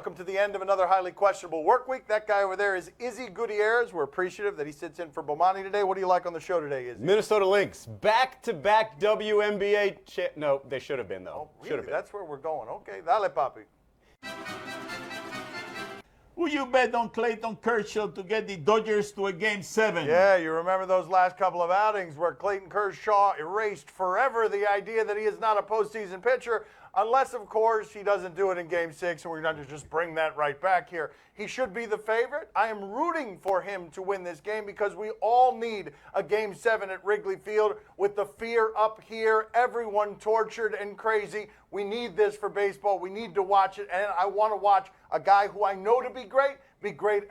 Welcome to the end of another highly questionable work week. That guy over there is Izzy Gutierrez. We're appreciative that he sits in for Bomani today. What do you like on the show today, Izzy? Minnesota Lynx, back-to-back WNBA no, they should have been, though. Oh, really? That's where we're going. Okay, dale, papi. Will you bet on Clayton Kershaw to get the Dodgers to a Game 7? Yeah, you remember those last couple of outings where Clayton Kershaw erased forever the idea that he is not a postseason pitcher, unless, of course, he doesn't do it in Game 6, and we're going to just bring that right back here. He should be the favorite. I am rooting for him to win this game because we all need a Game 7 at Wrigley Field with the fear up here, everyone tortured and crazy. We need this for baseball. We need to watch it, and I want to watch a guy who I know to be great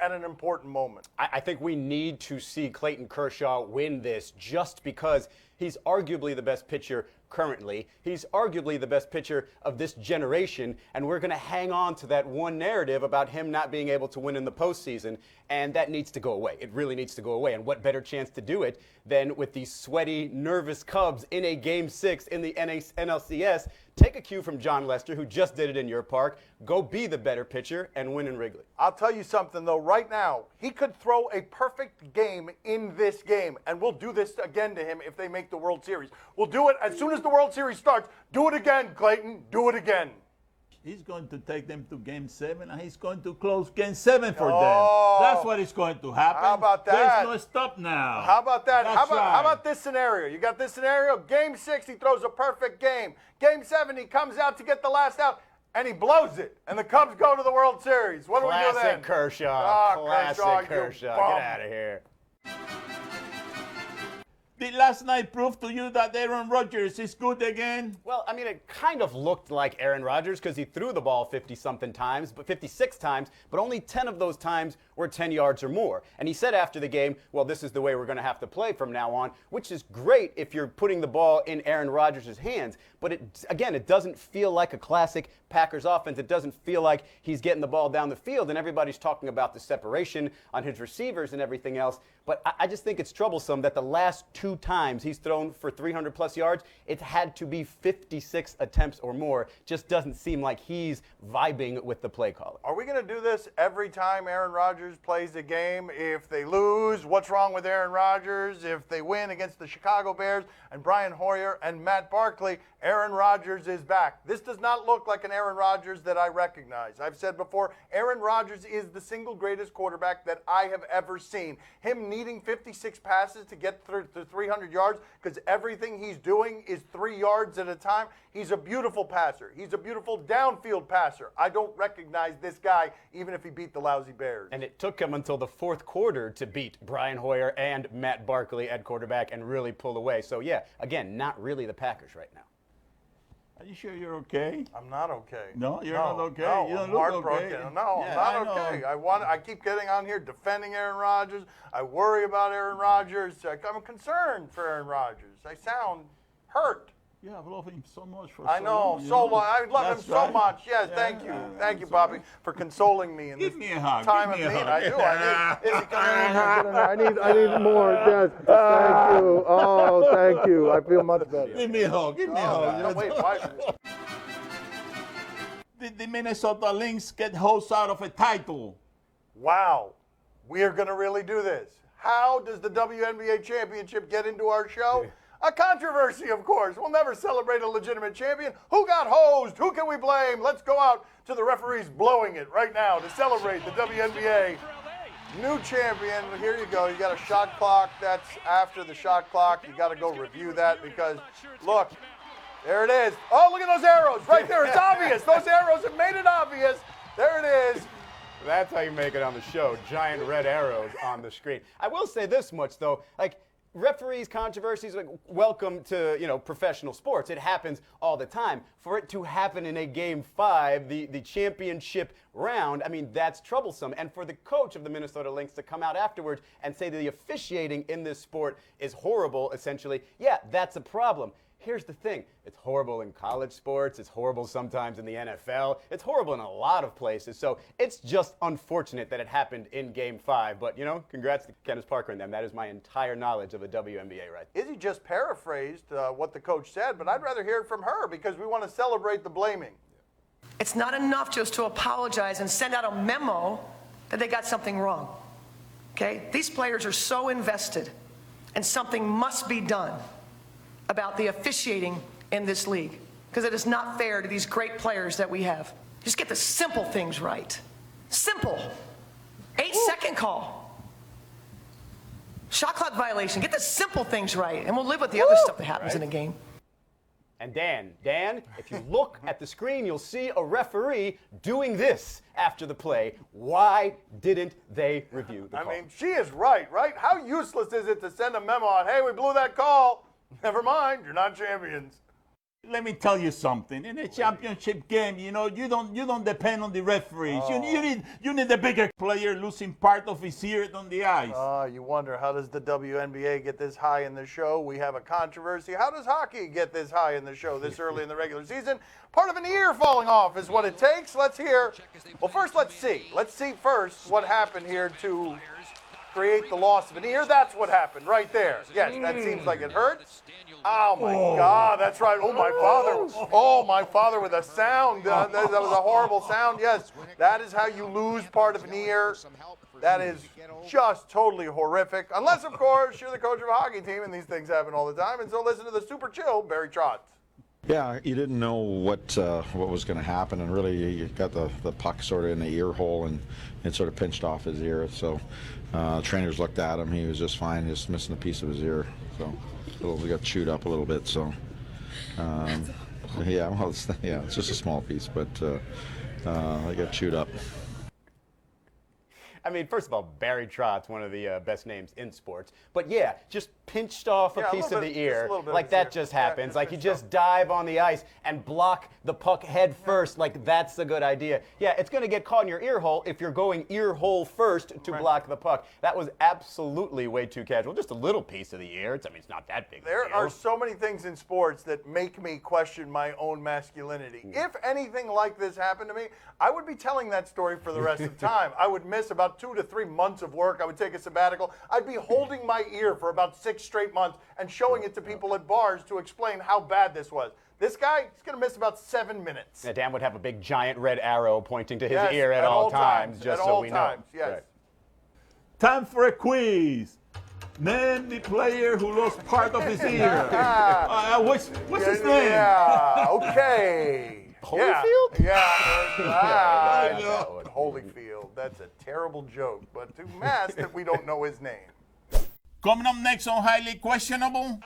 at an important moment. I think we need to see Clayton Kershaw win this just because he's arguably the best pitcher currently. He's arguably the best pitcher of this generation, and we're going to hang on to that one narrative about him not being able to win in the postseason, and that needs to go away. It really needs to go away, and what better chance to do it than with these sweaty, nervous Cubs in a Game 6 in the NLCS. Take a cue from John Lester, who just did it in your park. Go be the better pitcher and win in Wrigley. I'll tell you something, though. Right now, he could throw a perfect game in this game, and we'll do this again to him if they make the World Series. We'll do it as soon as the World Series starts. Do it again, Clayton. Do it again. He's going to take them to Game 7, and he's going to close Game 7 for them. That's what is going to happen. How about that? There's no stop now. How about that? How about this scenario? You got this scenario? Game 6, he throws a perfect game. Game 7, he comes out to get the last out, and he blows it. And the Cubs go to the World Series. What do we do then? Classic Kershaw. Classic Kershaw. Get out of here. Did last night prove to you that Aaron Rodgers is good again? Well, I mean, it kind of looked like Aaron Rodgers because he threw the ball 50-something times, but 56 times, but only 10 of those times were 10 yards or more. And he said after the game, well, this is the way we're going to have to play from now on, which is great if you're putting the ball in Aaron Rodgers' hands. But, it doesn't feel like a classic Packers offense. It doesn't feel like he's getting the ball down the field, and everybody's talking about the separation on his receivers and everything else. But I just think it's troublesome that the last 2 times he's thrown for 300-plus yards, it's had to be 56 attempts or more. Just doesn't seem like he's vibing with the play caller. Are we going to do this every time Aaron Rodgers plays a game? If they lose, what's wrong with Aaron Rodgers? If they win against the Chicago Bears and Brian Hoyer and Matt Barkley, Aaron Rodgers is back. This does not look like an Aaron Rodgers that I recognize. I've said before, Aaron Rodgers is the single greatest quarterback that I have ever seen. Him needing 56 passes to get through to 300 yards because everything he's doing is 3 yards at a time. He's a beautiful passer. He's a beautiful downfield passer. I don't recognize this guy even if he beat the lousy Bears. And it took him until the 4th quarter to beat Brian Hoyer and Matt Barkley at quarterback and really pull away. So, yeah, again, not really the Packers right now. Are you sure you're okay? I'm not okay. No, you're not okay. No, you don't I'm look heartbroken. okay. No, Yeah, I'm not okay. I keep getting on here defending Aaron Rodgers. I worry about Aaron Rodgers. I'm concerned for Aaron Rodgers. I sound hurt. You have loved him so much for I so know, long. so long. I love him so right. much. Yes, Yeah, thank you. yeah, Thank you, that's Bobby, right. for consoling me in Give this me a hug. time Give of me a need. hug. I do. I I need more. Yes. Thank you. Oh, thank you. I feel much better. Give me a hug. Give me a hug. No, wait, why? Did the Minnesota Lynx get hosed out of a title? Wow. We are going to really do this. How does the WNBA championship get into our show? A controversy, of course. We'll never celebrate a legitimate champion. Who got hosed? Who can we blame? Let's go out to the referees blowing it right now to celebrate the WNBA new champion. Here you go. You got a shot clock. That's after the shot clock. You got to go review that because, look, there it is. Oh, look at those arrows right there. It's obvious. Those arrows have made it obvious. There it is. That's how you make it on the show. Giant red arrows on the screen. I will say this much, though. Referees, controversies, welcome to, professional sports. It happens all the time. For it to happen in a Game 5, the championship round, that's troublesome. And for the coach of the Minnesota Lynx to come out afterwards and say that the officiating in this sport is horrible, essentially, yeah, that's a problem. Here's the thing. It's horrible in college sports. It's horrible sometimes in the NFL. It's horrible in a lot of places. So it's just unfortunate that it happened in Game 5. But, congrats to Candace Parker and them. That is my entire knowledge of the WNBA right there. Izzy just paraphrased what the coach said, but I'd rather hear it from her because we want to celebrate the blaming. It's not enough just to apologize and send out a memo that they got something wrong. Okay? These players are so invested, and something must be done about the officiating in this league, because it is not fair to these great players that we have. Just get the simple things right. Simple. 8-second call. Shot clock violation. Get the simple things right, and we'll live with the other stuff that happens in a game. And Dan, if you look at the screen, you'll see a referee doing this after the play. Why didn't they review the call? I mean, she is right? How useless is it to send a memo out, hey, we blew that call. Never mind, you're not champions. Let me tell you something. In a championship game, you don't depend on the referees. You need the bigger player losing part of his ear on the ice. You wonder, how does the WNBA get this high in the show? We have a controversy. How does hockey get this high in the show this early in the regular season? Part of an ear falling off is what it takes. Let's hear. Well, first, let's see. Let's see first what happened here to create the loss of an ear. That's what happened right there. Yes, that seems like it hurt. Oh, my God, that's right. Oh, my father. Oh, my father with a sound. That was a horrible sound. Yes, that is how you lose part of an ear. That is just totally horrific. Unless, of course, you're the coach of a hockey team, and these things happen all the time. And so listen to the super chill Barry Trotz. Yeah, you didn't know what was going to happen, and really you got the puck sort of in the ear hole, and it sort of pinched off his ear. So trainers looked at him; he was just fine, just missing a piece of his ear. So we got chewed up a little bit. So yeah, well, it's just a small piece, but I got chewed up. I mean, first of all, Barry Trotz, one of the best names in sports. But yeah, just pinched off a piece of the ear. Like that just happens. Like you just dive on the ice and block the puck head first. Like that's a good idea. Yeah, it's going to get caught in your ear hole if you're going ear hole first to block the puck. That was absolutely way too casual. Just a little piece of the ear. I mean, it's not that big. There are so many things in sports that make me question my own masculinity. If anything like this happened to me, I would be telling that story for the rest of the time. I would miss about 2 to 3 months of work. I would take a sabbatical. I'd be holding my ear for about 6 straight months and showing it to people at bars to explain how bad this was. This guy, he's going to miss about 7 minutes. Yeah, Dan would have a big giant red arrow pointing to his ear at all times, just so we know. Yes. Right. Time for a quiz. Name the player who lost part of his ear. What's his name? Yeah, okay. Holyfield? Yeah. Holyfield. That's a terrible joke, but to mask that we don't know his name. Coming up next on Highly Questionable.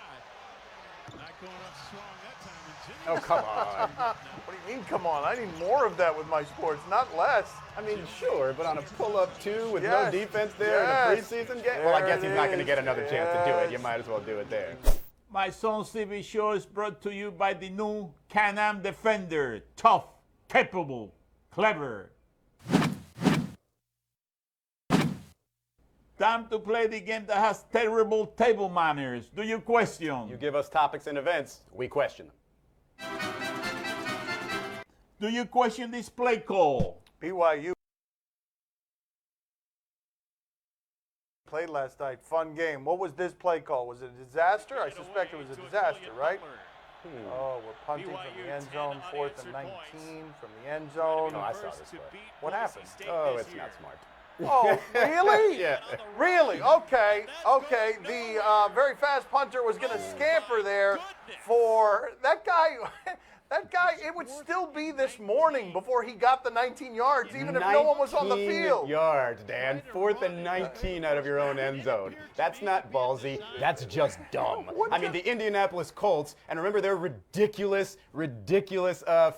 Oh, come on. What do you mean, come on? I need more of that with my sports, not less. I mean, sure, but on a pull-up too with no defense there in a preseason game? Well, I guess he's not going to get another chance to do it. You might as well do it there. My Son's TV show is brought to you by the new Can-Am Defender. Tough, capable, clever. Time to play the game that has terrible table manners. Do you question? You give us topics and events, we question them. Do you question this play call? BYU played last night. Fun game. What was this play call? Was it a disaster? I suspect it was a disaster, right? Oh, we're punting from the end zone. 4th and 19 from the end zone. Oh, I saw this play. What happened? Oh, it's not smart. Oh, really? Yeah. Really? Okay. The very fast punter was going to scamper there for that guy. That guy, it would still be this morning before he got the 19 yards, even if no one was on the field. 19 yards, Dan. 4th and 19 out of your own end zone. That's not ballsy. That's just dumb. I mean, the Indianapolis Colts, and remember their ridiculous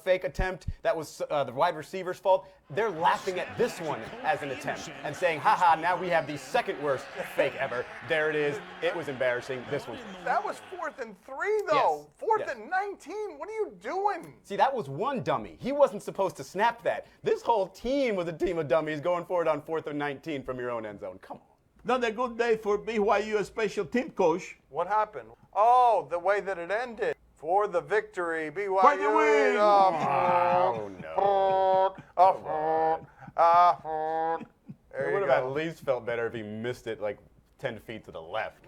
fake attempt that was the wide receiver's fault? They're laughing at this one as an attempt and saying, haha, now we have the second worst fake ever. There it is. It was embarrassing. This one. That was 4th and 3, though. Yes. 4th and 19. What are you doing? See, that was one dummy. He wasn't supposed to snap that. This whole team was a team of dummies going for it on 4th and 19 from your own end zone. Come on. Not a good day for BYU special team coach. What happened? Oh, the way that it ended. For the victory, BYU. For the win! Oh, no. There It you would have go. at least felt better if he missed it like 10 feet to the left.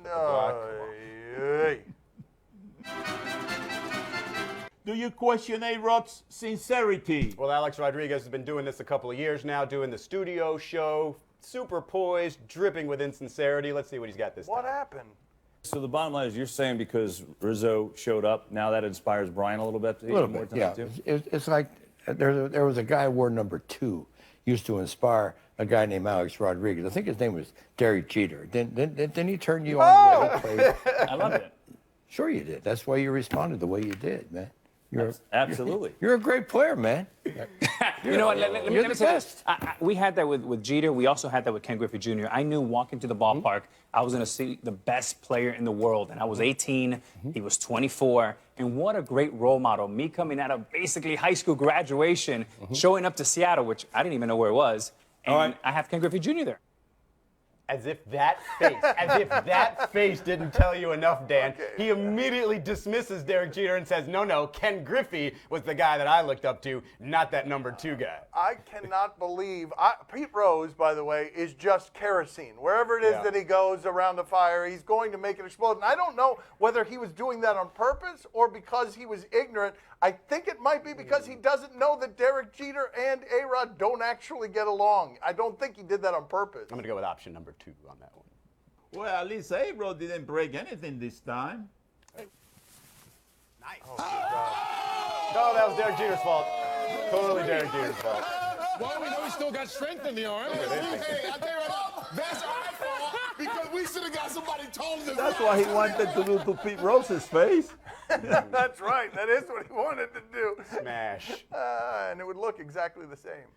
Do you question A-Rod's sincerity? Well, Alex Rodriguez has been doing this a couple of years now, doing the studio show, super poised, dripping with insincerity. Let's see what he's got this time. What happened? So the bottom line is you're saying because Rizzo showed up, now that inspires Brian a little bit? A little bit, yeah. Too? It's like there was a guy who wore number 2, used to inspire a guy named Alex Rodriguez. I think his name was Derek Jeter. Didn't he turn you on when he played? I love it. Sure you did. That's why you responded the way you did, man. Absolutely. You're a great player, man. You know what? Let You're me the say best. this. We had that with Jeter. We also had that with Ken Griffey Jr. I knew walking to the ballpark, I was going to see the best player in the world. And I was 18. He was 24. And what a great role model. Me coming out of basically high school graduation, showing up to Seattle, which I didn't even know where it was. And I have Ken Griffey Jr. there. As if that face didn't tell you enough, Dan. Okay. He immediately dismisses Derek Jeter and says, no, Ken Griffey was the guy that I looked up to, not that number 2 guy. I cannot believe. Pete Rose, by the way, is just kerosene. Wherever it is that he goes around the fire, he's going to make it explode. And I don't know whether he was doing that on purpose or because he was ignorant. I think it might be because he doesn't know that Derek Jeter and A-Rod don't actually get along. I don't think he did that on purpose. I'm going to go with option number 2 on that one. Well, at least A-Rod didn't break anything this time. Nice. No, that was Derek Jeter's fault. Totally Derek Jeter's fault. Well, we know he still got strength in the arm. Hey, I tell you right now, that's our fault because we should have got somebody taller than That's what he wanted to do to Pete Rose's face. That's right. That is what he wanted to do. Smash. And it would look exactly the same.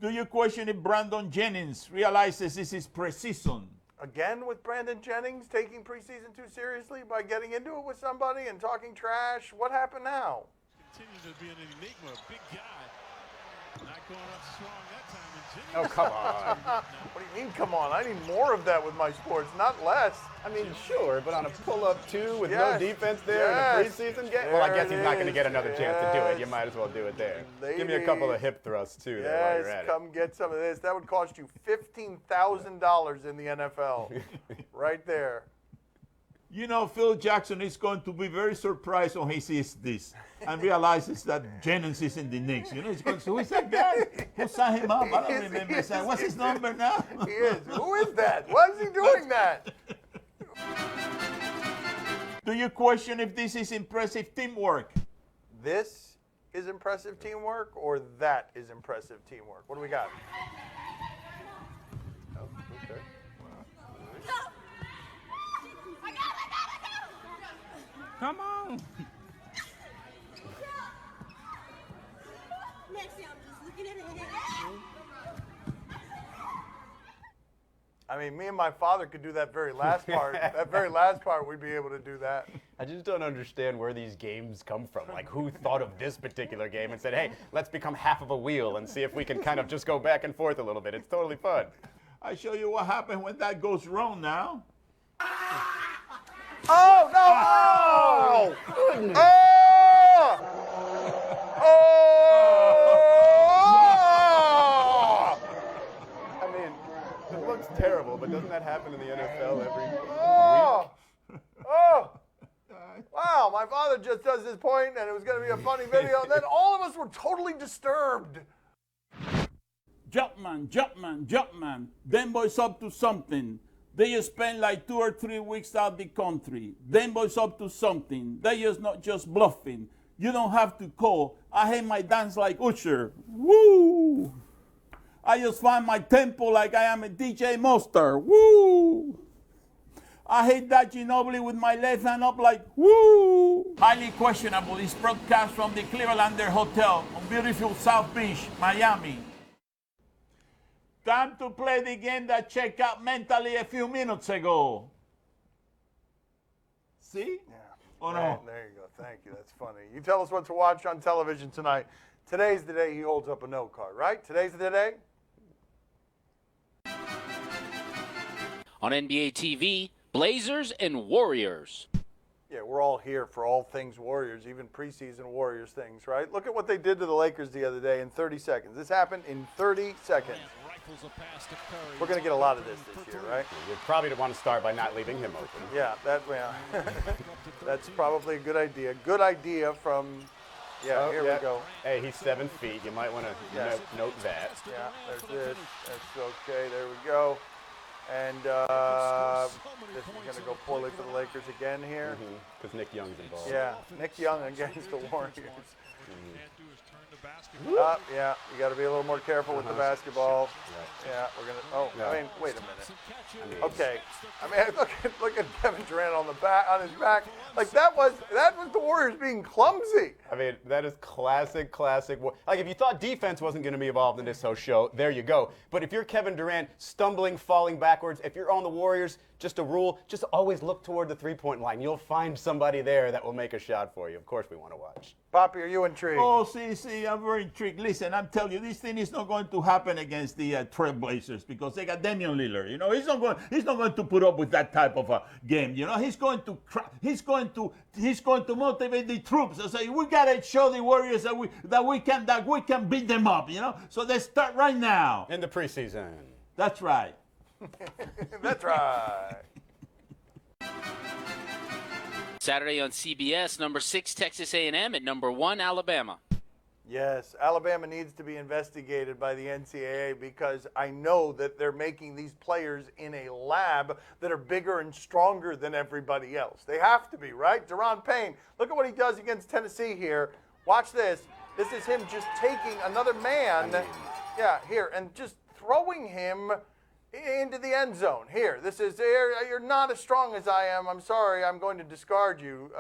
Do you question if Brandon Jennings realizes this is preseason? Again with Brandon Jennings taking preseason too seriously by getting into it with somebody and talking trash? What happened now? Continues to be an enigma, big guy. Not going up strong that time. Oh, come on. What do you mean, come on? I need more of that with my sports, not less. I mean, sure, but on a pull-up 2 with no defense there in a preseason game? Well, I guess he's not going to get another chance to do it. You might as well do it there. Give me a couple of hip thrusts, too, there while you're at it. Come get some of this. That would cost you $15,000 in the NFL. Right there. You know, Phil Jackson is going to be very surprised when he sees this and realizes that Jennings is in the Knicks. You know, he's going to say, who is that guy? Who signed him up? I don't remember. What's his number now? He is. Who is that? Why is he doing that? Do you question if this is impressive teamwork? This is impressive teamwork or that is impressive teamwork? What do we got? Oh, okay. Come on. I mean, me and my father could do that very last part. That very last part, we'd be able to do that. I just don't understand where these games come from. Like, who thought of this particular game and said, hey, let's become half of a wheel and see if we can kind of just go back and forth a little bit. It's totally fun. I show you what happened when that goes wrong now. Oh, no! Oh! Goodness. Oh! Oh! I mean, it looks terrible, but doesn't that happen in the NFL every week? Oh! Oh! Wow, my father just does this point, and it was going to be a funny video, and then all of us were totally disturbed. Jumpman. Them boys up to something. They just spend like 2 or 3 weeks out the country. Them boys up to something. They just not just bluffing. You don't have to call. I hate my dance like Usher. Woo! I just find my tempo like I am a DJ Monster. Woo! I hate that Ginobili with my left hand up like woo! Highly questionable is broadcast from the Clevelander Hotel on beautiful South Beach, Miami. Time to play the game that checked out mentally a few minutes ago. See? Yeah. Oh, no. There you go. Thank you. That's funny. You tell us what to watch on television tonight. Today's the day he holds up a note card, right? Today's the day? On NBA TV, Blazers and Warriors. Yeah, we're all here for all things Warriors, even preseason Warriors things, right? Look at what they did to the Lakers the other day in 30 seconds. This happened in 30 seconds. We're going to get a lot of this year, right? You probably want to start by not leaving him open. Yeah, that's probably a good idea. Good idea from, we go. Hey, he's 7 feet. You might want to note that. Yeah, there's this. That's okay. There we go. And this is going to go poorly for the Lakers again here. Because Nick Young's involved. Yeah, Nick Young against the Warriors. Yeah, you got to be a little more careful with the basketball. Yeah, we're gonna. I mean, wait a minute. Okay, I mean, look at Kevin Durant on his back. Like that was the Warriors being clumsy. I mean, that is classic. Like if you thought defense wasn't going to be involved in this whole show, there you go. But if you're Kevin Durant, stumbling, falling backwards, if you're on the Warriors, just a rule, just always look toward the three-point line. You'll find somebody there that will make a shot for you. Of course, we want to watch. Poppy, are you intrigued? Oh, see, I'm very intrigued. Listen, I'm telling you, this thing is not going to happen against the Trailblazers because they got Damian Lillard. You know, he's not going to put up with that type of a game. You know, he's going to motivate the troops and say we gotta show the Warriors that we can beat them up. You know, so they start right now in the preseason. That's right. That's right. Saturday on CBS, number 6 Texas A&M at number 1 Alabama. Yes, Alabama needs to be investigated by the NCAA because I know that they're making these players in a lab that are bigger and stronger than everybody else. They have to be, right? Deron Payne, look at what he does against Tennessee here. Watch this. This is him just taking another man, and just throwing him into the end zone. Here, this is, you're not as strong as I am. I'm sorry, I'm going to discard you.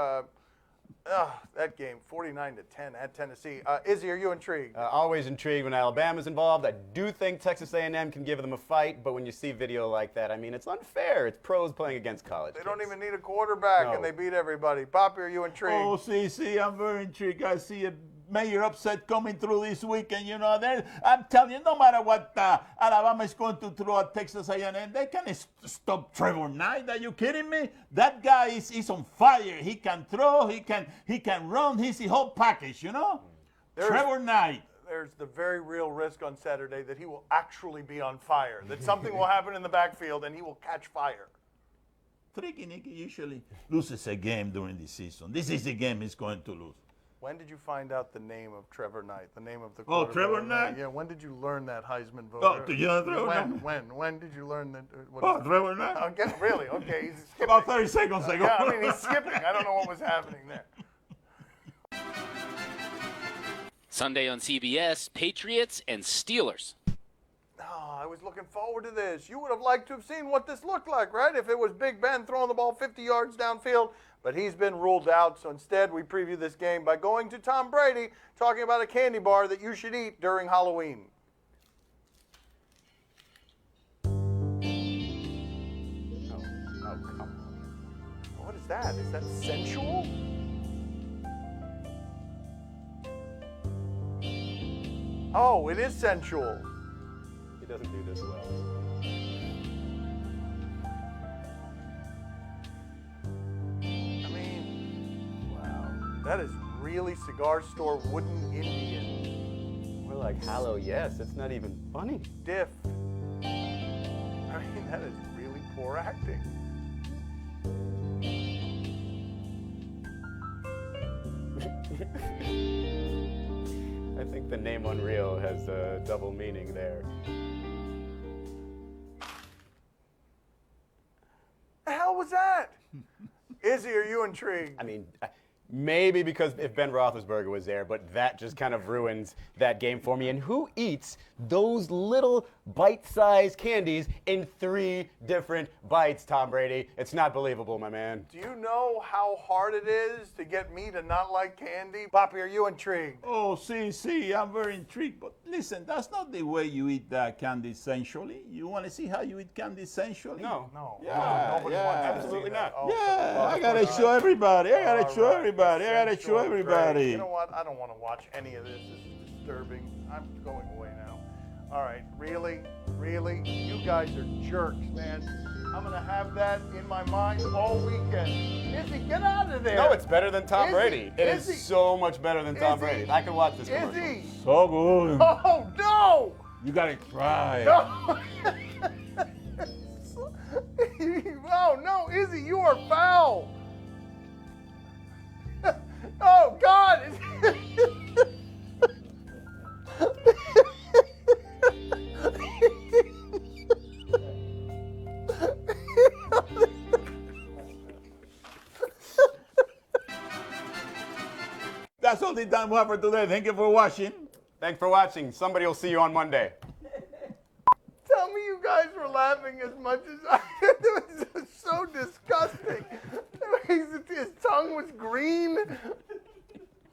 That game, 49-10 at Tennessee. Izzy, are you intrigued? Always intrigued when Alabama's involved. I do think Texas A&M can give them a fight, but when you see video like that, I mean, it's unfair. It's pros playing against college kids. Don't even need a quarterback, and they beat everybody. Poppy, are you intrigued? Oh, see, I'm very intrigued. I see a major upset coming through this weekend. You know, I'm telling you, no matter what Alabama is going to throw at Texas A&M, they can't stop Trevor Knight. Are you kidding me? That guy is on fire. He can throw. He can run. He's the whole package. You know, Trevor Knight. There's the very real risk on Saturday that he will actually be on fire. That something will happen in the backfield and he will catch fire. Tricky Nicky usually loses a game during the season. This is the game he's going to lose. When did you find out the name of Trevor Knight, the name of the quarterback? Oh, Trevor Knight? Yeah, when did you learn that Heisman voter? Oh, did you know Trevor Knight? When did you learn that? Trevor Knight? Okay, really? Okay, he's skipping. About 30 seconds ago. Yeah, I mean, he's skipping. I don't know what was happening there. Sunday on CBS, Patriots and Steelers. Oh, I was looking forward to this. You would have liked to have seen what this looked like, right? If it was Big Ben throwing the ball 50 yards downfield. But he's been ruled out, so instead we preview this game by going to Tom Brady, talking about a candy bar that you should eat during Halloween. Oh, come on. What is that? Is that sensual? Oh, it is sensual. He doesn't do this well. That is really cigar store wooden Indian. We're like, hello, yes. It's not even funny. Stiff. I mean, that is really poor acting. I think the name Unreal has a double meaning there. The hell was that? Izzy, are you intrigued? I mean, maybe because if Ben Roethlisberger was there, but that just kind of ruins that game for me. And who eats those little bite-sized candies in 3 different bites, Tom Brady? It's not believable, my man. Do you know how hard it is to get me to not like candy? Poppy, are you intrigued? Oh, see, I'm very intrigued. But listen, that's not the way you eat candy sensually. You want to see how you eat candy sensually? No. Yeah, nobody wants to absolutely see that. not. Oh, I got to show everybody. I got to show everybody. You know what? I don't want to watch any of this. This is disturbing. I'm going away now. All right, really? You guys are jerks, man. I'm going to have that in my mind all weekend. Izzy, get out of there. No, it's better than Tom Brady. It is Izzy. so much better than Tom Izzy. Brady. I can watch this commercial. Izzy. So good. Oh, no. You gotta cry. No. Oh, no, Izzy, you are foul. Oh, God. That's all the time we have for today. Thank you for watching. Thanks for watching. Somebody will see you on Monday. Tell me you guys were laughing as much as I did. It was just so disgusting. His tongue was green.